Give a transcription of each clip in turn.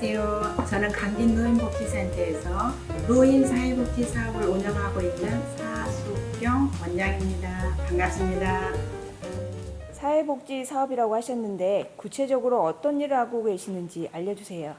안녕하세요. 저는 강진노인복지센터에서 노인사회복지 사업을 운영하고 있는 사숙경 원장입니다. 반갑습니다. 사회복지 사업이라고 하셨는데 구체적으로 어떤 일을 하고 계시는지 알려주세요.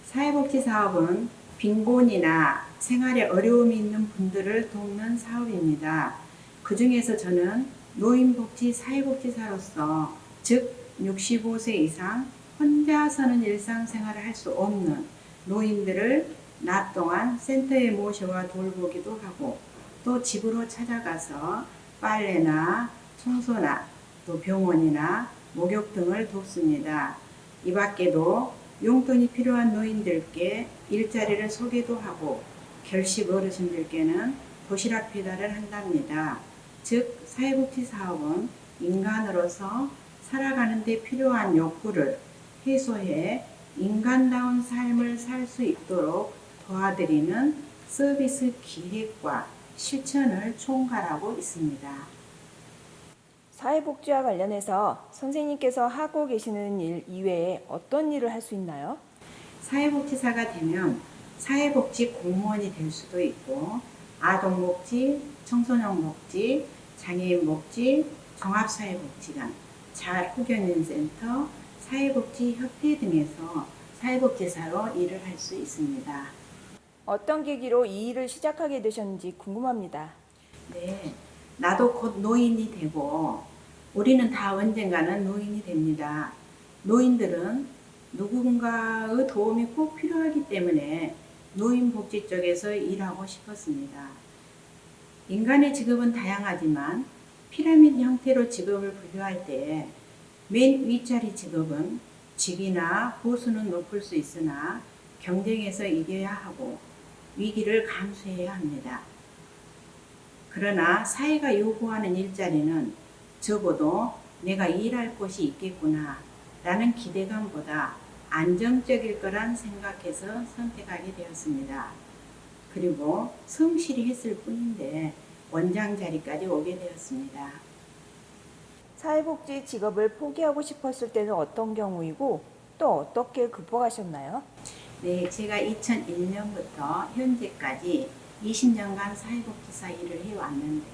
사회복지 사업은 빈곤이나 생활에 어려움이 있는 분들을 돕는 사업입니다. 그 중에서 저는 노인복지 사회복지사로서 즉 65세 이상 혼자서는 일상생활을 할 수 없는 노인들을 낮 동안 센터에 모셔와 돌보기도 하고 또 집으로 찾아가서 빨래나 청소나 또 병원이나 목욕 등을 돕습니다. 이 밖에도 용돈이 필요한 노인들께 일자리를 소개도 하고 결식 어르신들께는 도시락 배달을 한답니다. 즉 사회복지 사업은 인간으로서 살아가는 데 필요한 욕구를 해소해 인간다운 삶을 살 수 있도록 도와드리는 서비스 기획과 실천을 총괄하고 있습니다. 사회복지와 관련해서 선생님께서 하고 계시는 일 이외에 어떤 일을 할 수 있나요? 사회복지사가 되면 사회복지 공무원이 될 수도 있고 아동복지, 청소년복지, 장애인복지, 종합사회복지관, 자활후견인센터, 사회복지협회 등에서 사회복지사로 일을 할 수 있습니다. 어떤 계기로 이 일을 시작하게 되셨는지 궁금합니다. 네, 나도 곧 노인이 되고 우리는 다 언젠가는 노인이 됩니다. 노인들은 누군가의 도움이 꼭 필요하기 때문에 노인복지 쪽에서 일하고 싶었습니다. 인간의 직업은 다양하지만 피라미드 형태로 직업을 분류할 때 맨 윗자리 직업은 직위나 보수는 높을 수 있으나 경쟁에서 이겨야 하고 위기를 감수해야 합니다. 그러나 사회가 요구하는 일자리는 적어도 내가 일할 곳이 있겠구나 라는 기대감보다 안정적일 거란 생각해서 선택하게 되었습니다. 그리고 성실히 했을 뿐인데 원장 자리까지 오게 되었습니다. 사회복지 직업을 포기하고 싶었을 때는 어떤 경우이고 또 어떻게 극복하셨나요? 네, 제가 2001년부터 현재까지 20년간 사회복지사 일을 해왔는데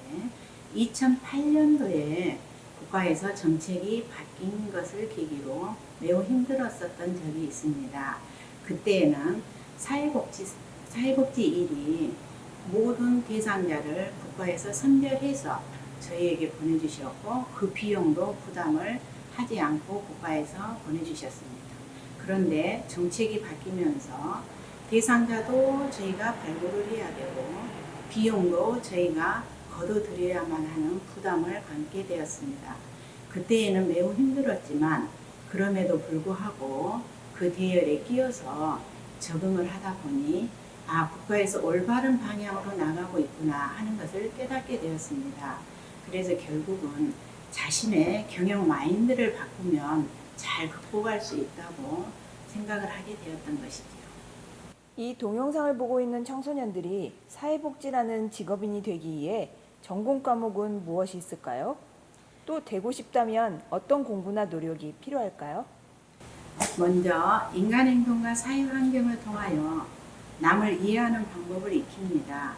2008년도에 국가에서 정책이 바뀐 것을 계기로 매우 힘들었었던 적이 있습니다. 그때에는 사회복지 일이 모든 대상자를 국가에서 선별해서 저희에게 보내주셨고 그 비용도 부담을 하지 않고 국가에서 보내주셨습니다. 그런데 정책이 바뀌면서 대상자도 저희가 발굴을 해야 되고 비용도 저희가 거둬들여야만 하는 부담을 갖게 되었습니다. 그때에는 매우 힘들었지만 그럼에도 불구하고 그 대열에 끼어서 적응을 하다 보니 국가에서 올바른 방향으로 나가고 있구나 하는 것을 깨닫게 되었습니다. 그래서 결국은 자신의 경영 마인드를 바꾸면 잘 극복할 수 있다고 생각을 하게 되었던 것이죠. 이 동영상을 보고 있는 청소년들이 사회복지라는 직업인이 되기 위해 전공 과목은 무엇이 있을까요? 또 되고 싶다면 어떤 공부나 노력이 필요할까요? 먼저 인간 행동과 사회 환경을 통하여 남을 이해하는 방법을 익힙니다.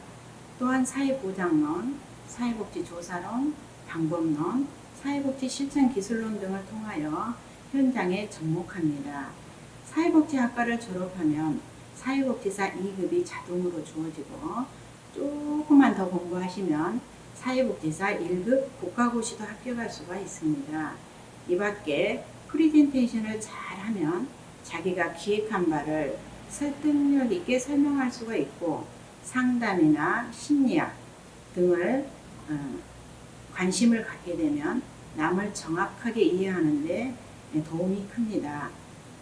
또한 사회보장론, 사회복지조사론, 방법론, 사회복지 실천 기술론 등을 통하여 현장에 접목합니다. 사회복지학과를 졸업하면 사회복지사 2급이 자동으로 주어지고 조금만 더 공부하시면 사회복지사 1급 국가고시도 합격할 수가 있습니다. 이 밖에 프리젠테이션을 잘하면 자기가 기획한 바를 설득력 있게 설명할 수가 있고 상담이나 심리학 등을 관심을 갖게 되면 남을 정확하게 이해하는 데 도움이 큽니다.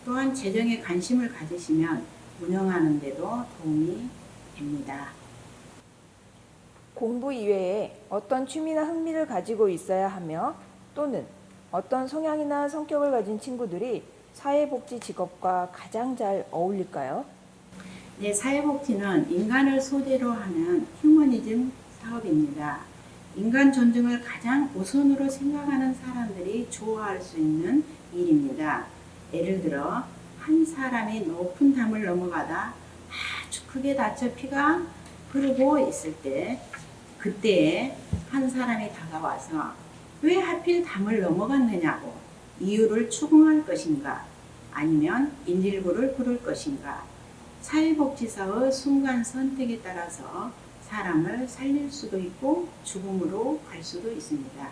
또한 재정에 관심을 가지시면 운영하는 데도 도움이 됩니다. 공부 이외에 어떤 취미나 흥미를 가지고 있어야 하며 또는 어떤 성향이나 성격을 가진 친구들이 사회복지 직업과 가장 잘 어울릴까요? 네, 사회복지는 인간을 소재로 하는 휴머니즘 사업입니다. 인간 존중을 가장 우선으로 생각하는 사람들이 좋아할 수 있는 일입니다. 예를 들어 한 사람이 높은 담을 넘어가다 아주 크게 다쳐 피가 흐르고 있을 때, 그때에 한 사람이 다가와서 왜 하필 담을 넘어갔느냐고 이유를 추궁할 것인가, 아니면 119를 부를 것인가. 사회복지사의 순간 선택에 따라서 사람을 살릴 수도 있고 죽음으로 갈 수도 있습니다.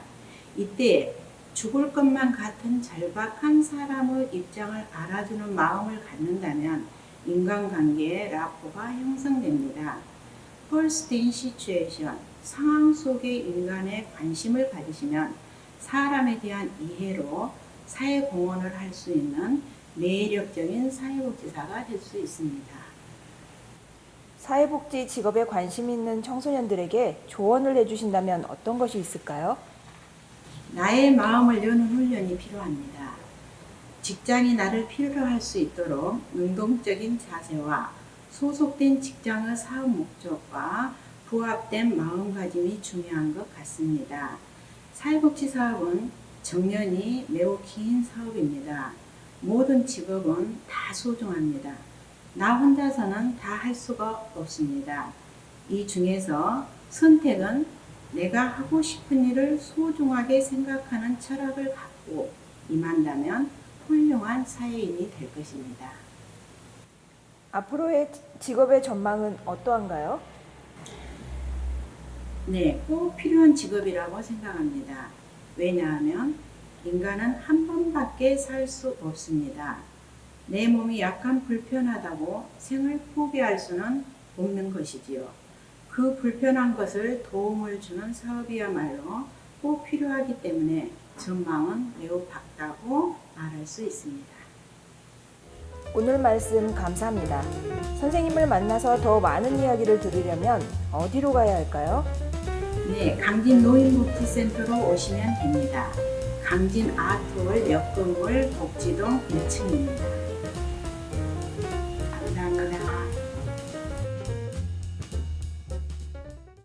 이때 죽을 것만 같은 절박한 사람의 입장을 알아주는 마음을 갖는다면 인간관계의 라포가 형성됩니다. First in situation, 상황 속의 인간의 관심을 가지시면 사람에 대한 이해로 사회공헌을 할 수 있는 매력적인 사회복지사가 될 수 있습니다. 사회복지 직업에 관심 있는 청소년들에게 조언을 해주신다면 어떤 것이 있을까요? 나의 마음을 여는 훈련이 필요합니다. 직장이 나를 필요로 할 수 있도록 능동적인 자세와 소속된 직장의 사업 목적과 부합된 마음가짐이 중요한 것 같습니다. 사회복지 사업은 정년이 매우 긴 사업입니다. 모든 직업은 다 소중합니다. 나 혼자서는 다 할 수가 없습니다. 이 중에서 선택은 내가 하고 싶은 일을 소중하게 생각하는 철학을 갖고 임한다면 훌륭한 사회인이 될 것입니다. 앞으로의 직업의 전망은 어떠한가요? 네, 꼭 필요한 직업이라고 생각합니다. 왜냐하면 인간은 한 번밖에 살 수 없습니다. 내 몸이 약간 불편하다고 생을 포기할 수는 없는 것이지요. 그 불편한 것을 도움을 주는 사업이야말로 꼭 필요하기 때문에 전망은 매우 밝다고 말할 수 있습니다. 오늘 말씀 감사합니다. 선생님을 만나서 더 많은 이야기를 들으려면 어디로 가야 할까요? 네, 강진 노인복지센터로 오시면 됩니다. 강진 아트홀 역건물 복지동 1층입니다.